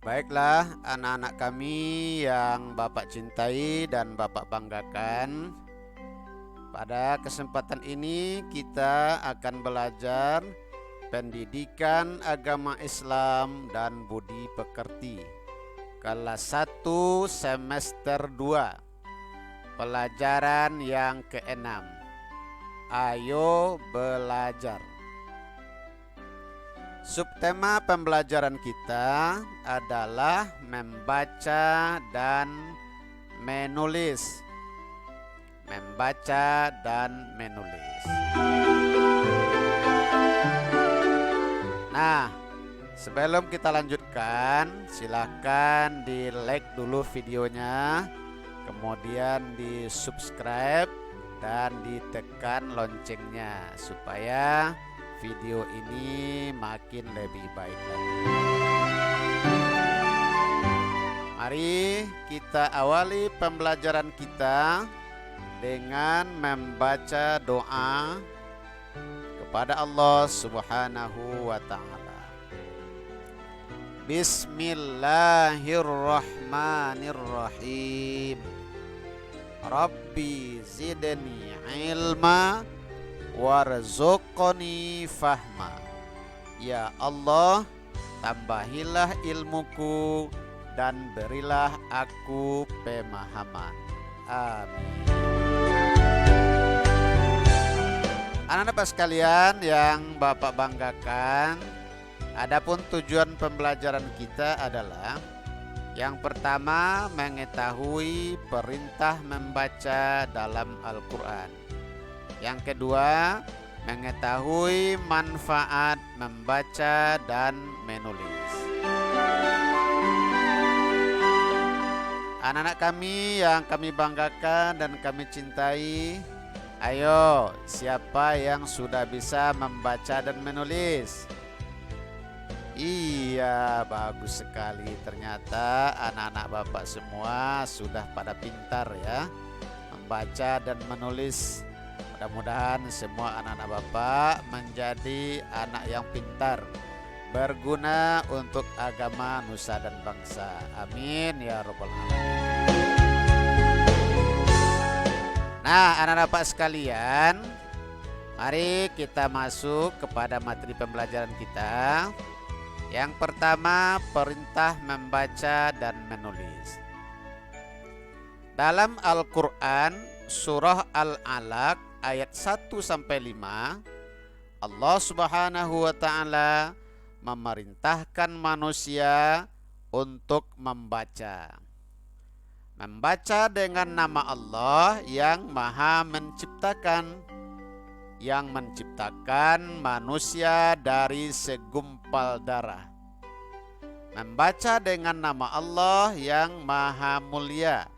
Baiklah anak-anak kami yang Bapak cintai dan Bapak banggakan. Pada kesempatan ini kita akan belajar pendidikan agama Islam dan budi pekerti kelas 1 semester 2, pelajaran yang keenam. Ayo belajar. Subtema pembelajaran kita adalah membaca dan menulis. Membaca dan menulis. Nah, sebelum kita lanjutkan, silakan di like dulu videonya, kemudian di subscribe dan ditekan loncengnya supaya video ini makin lebih baik lagi. Mari kita awali pembelajaran kita dengan membaca doa kepada Allah Subhanahu wa ta'ala. Bismillahirrahmanirrahim. Rabbi zidni ilma warzuqni fahma. Ya Allah, tambahilah ilmuku dan berilah aku pemahaman. Amin. Anak-anak sekalian yang Bapak banggakan, adapun tujuan pembelajaran kita adalah yang pertama, mengetahui perintah membaca dalam Al-Quran. Yang kedua, mengetahui manfaat membaca dan menulis. Anak-anak kami yang kami banggakan dan kami cintai, ayo, siapa yang sudah bisa membaca dan menulis? Iya, bagus sekali. Ternyata anak-anak Bapak semua sudah pada pintar ya, membaca dan menulis. Mudah-mudahan semua anak-anak Bapak menjadi anak yang pintar, berguna untuk agama, nusa dan bangsa. Amin ya rabbal alamin. Nah, anak-anak Bapak sekalian, mari kita masuk kepada materi pembelajaran kita. Yang pertama, perintah membaca dan menulis. Dalam Al-Quran, surah Al-Alaq ayat 1-5, Allah Subhanahu wa ta'ala memerintahkan manusia untuk membaca. Membaca dengan nama Allah yang Maha Menciptakan, yang menciptakan manusia dari segumpal darah. Membaca dengan nama Allah yang Maha Mulia,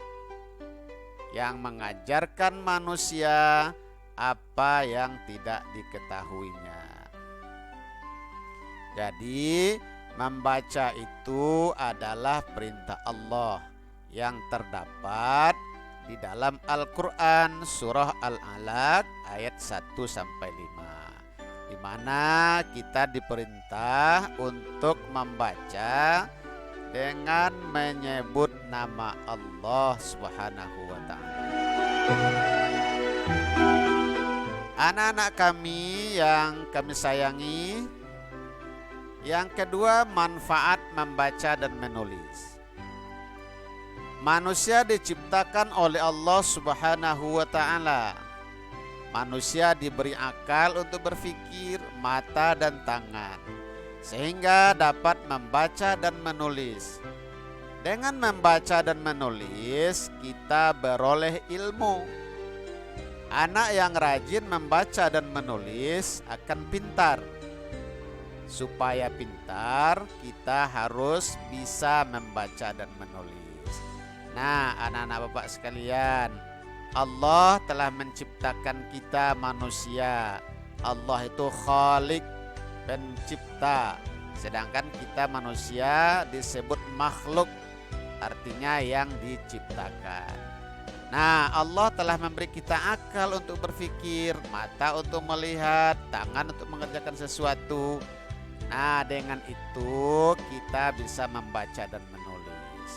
yang mengajarkan manusia apa yang tidak diketahuinya. Jadi, membaca itu adalah perintah Allah yang terdapat di dalam Al-Quran surah Al-Alaq ayat 1-5, di mana kita diperintah untuk membaca dengan menyebut nama Allah Subhanahu wa ta'ala. Anak-anak kami yang kami sayangi, yang kedua, manfaat membaca dan menulis. Manusia diciptakan oleh Allah Subhanahu wa ta'ala. Manusia diberi akal untuk berpikir, mata dan tangan, sehingga dapat membaca dan menulis. Dengan membaca dan menulis, kita beroleh ilmu. Anak yang rajin membaca dan menulis akan pintar. Supaya pintar, kita harus bisa membaca dan menulis. Nah, anak-anak Bapak sekalian, Allah telah menciptakan kita manusia. Allah itu Khalik, pencipta. Sedangkan kita manusia disebut makhluk, artinya yang diciptakan. Nah, Allah telah memberi kita akal untuk berpikir, mata untuk melihat, tangan untuk mengerjakan sesuatu. Nah, dengan itu kita bisa membaca dan menulis.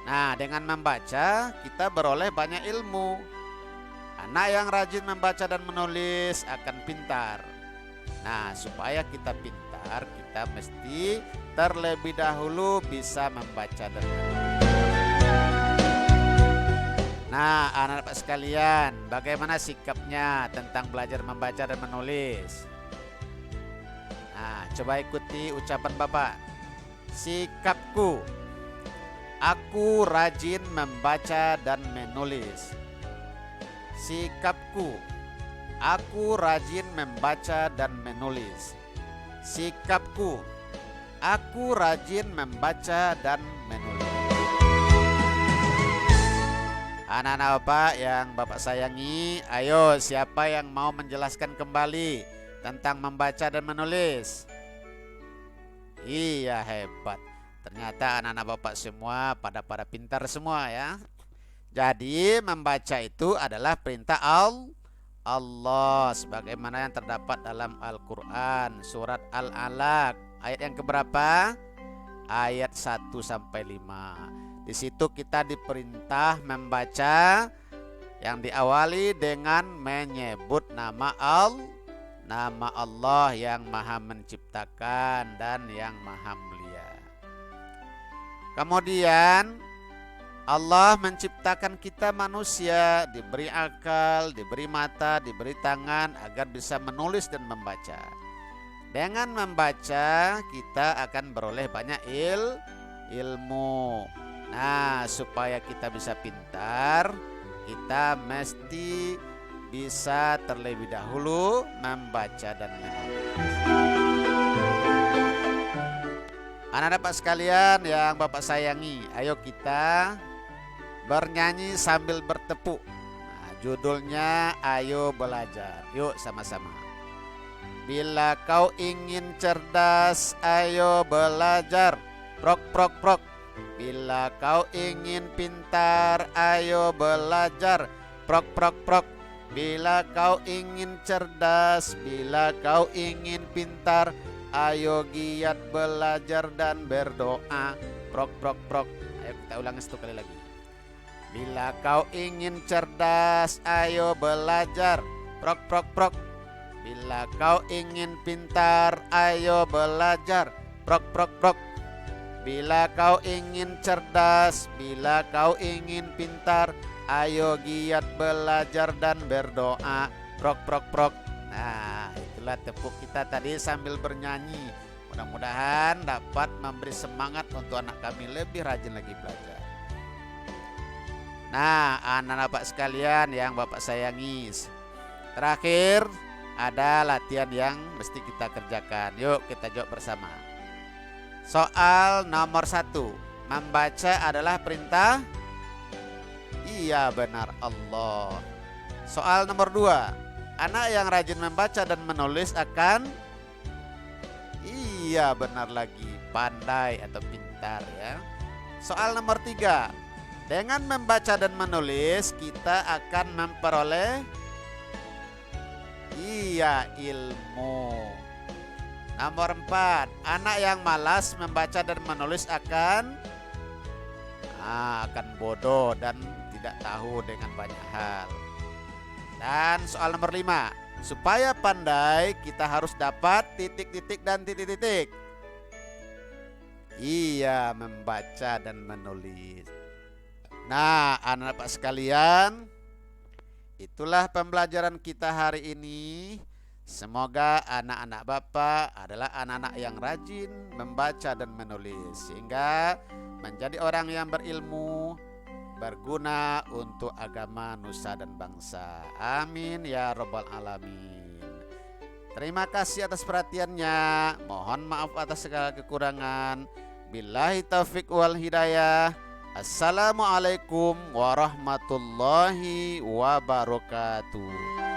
Nah, dengan membaca kita beroleh banyak ilmu. Anak yang rajin membaca dan menulis akan pintar. Nah, supaya kita pintar, kita mesti terlebih dahulu bisa membaca dan menulis. Nah, anak-anak sekalian, bagaimana sikapnya tentang belajar membaca dan menulis? Nah, coba ikuti ucapan Bapak. Sikapku, aku rajin membaca dan menulis. Sikapku, aku rajin membaca dan menulis. Sikapku, aku rajin membaca dan menulis. Anak-anak Bapak yang Bapak sayangi, ayo siapa yang mau menjelaskan kembali tentang membaca dan menulis? Iya, hebat. Ternyata anak-anak Bapak semua pada pintar semua ya. Jadi membaca itu adalah perintah Allah sebagaimana yang terdapat dalam Al-Quran surat Al-Alaq ayat yang keberapa? Ayat 1 sampai 5. Di situ kita diperintah membaca yang diawali dengan menyebut nama Allah yang Maha Menciptakan dan yang Maha Mulia. Kemudian Allah menciptakan kita manusia, diberi akal, diberi mata, diberi tangan agar bisa menulis dan membaca. Dengan membaca kita akan beroleh banyak ilmu. Nah, supaya kita bisa pintar, kita mesti bisa terlebih dahulu membaca dan menulis. Anak-anak Bapak sekalian yang Bapak sayangi, ayo kita bernyanyi sambil bertepuk. Nah, judulnya Ayo Belajar. Yuk sama-sama. Bila kau ingin cerdas, ayo belajar. Prok prok prok. Bila kau ingin pintar, ayo belajar. Prok prok prok. Bila kau ingin cerdas, bila kau ingin pintar, ayo giat belajar dan berdoa. Prok prok prok. Ayo kita ulang satu kali lagi. Bila kau ingin cerdas, ayo belajar. Prok prok prok. Bila kau ingin pintar, ayo belajar. Prok prok prok. Bila kau ingin cerdas, bila kau ingin pintar, ayo giat belajar dan berdoa. Prok prok prok. Nah, itulah tepuk kita tadi sambil bernyanyi. Mudah-mudahan dapat memberi semangat untuk anak kami lebih rajin lagi belajar. Nah, anak-anak Bapak sekalian yang Bapak sayangi, terakhir ada latihan yang mesti kita kerjakan. Yuk kita jawab bersama. Soal nomor 1, membaca adalah perintah? Iya, benar Allah. Soal nomor 2, anak yang rajin membaca dan menulis akan? Iya, benar lagi, pandai atau pintar ya. Soal nomor 3, dengan membaca dan menulis kita akan memperoleh ilmu. Nomor 4, anak yang malas membaca dan menulis akan bodoh dan tidak tahu dengan banyak hal. Dan soal nomor 5, supaya pandai kita harus dapat titik-titik dan titik-titik. Iya, membaca dan menulis. Nah, anak-anak sekalian, itulah pembelajaran kita hari ini. Semoga anak-anak Bapak adalah anak-anak yang rajin membaca dan menulis, sehingga menjadi orang yang berilmu, berguna untuk agama, nusa dan bangsa. Amin ya rabbal alamin. Terima kasih atas perhatiannya. Mohon maaf atas segala kekurangan. Billahi taufik wal hidayah. Assalamualaikum warahmatullahi wabarakatuh.